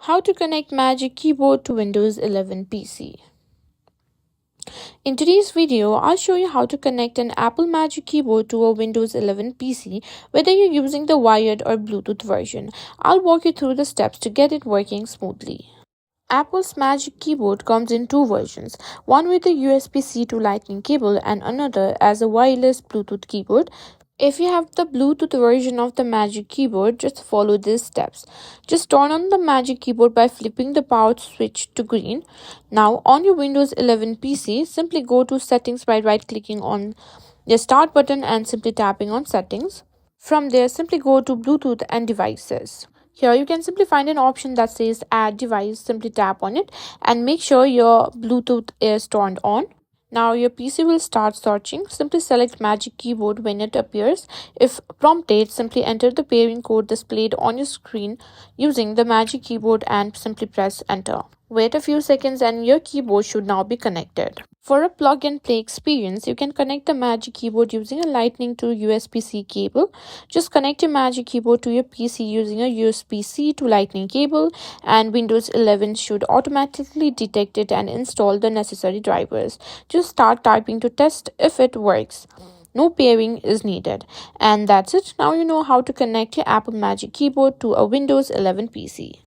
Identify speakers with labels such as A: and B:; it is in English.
A: How to connect Magic Keyboard to Windows 11 PC. In today's video, I'll show you how to connect an Apple Magic Keyboard to a Windows 11 PC, whether you're using the wired or Bluetooth version. I'll walk you through the steps to get it working smoothly. Apple's Magic Keyboard comes in two versions, one with a USB-C to Lightning cable and another as a wireless Bluetooth keyboard. If you have the Bluetooth version of the Magic Keyboard, just follow these steps. Just turn on the Magic Keyboard by flipping the power switch to green. Now, on your Windows 11 PC, simply go to Settings by right-clicking on the Start button and simply tapping on Settings. From there, simply go to Bluetooth and Devices. Here you can simply find an option that says Add Device. Simply tap on it and make sure your Bluetooth is turned on. Now your PC will start searching. Simply select Magic Keyboard when it appears. If prompted, simply enter the pairing code displayed on your screen using the Magic Keyboard and simply press enter. Wait a few seconds and your keyboard should now be connected. For a plug and play experience, you can connect the Magic Keyboard using a Lightning to USB-C cable. Just connect your Magic Keyboard to your PC using a USB-C to Lightning cable, and Windows 11 should automatically detect it and install the necessary drivers. Just start typing to test if it works. No pairing is needed. And that's it. Now you know how to connect your Apple Magic Keyboard to a Windows 11 PC.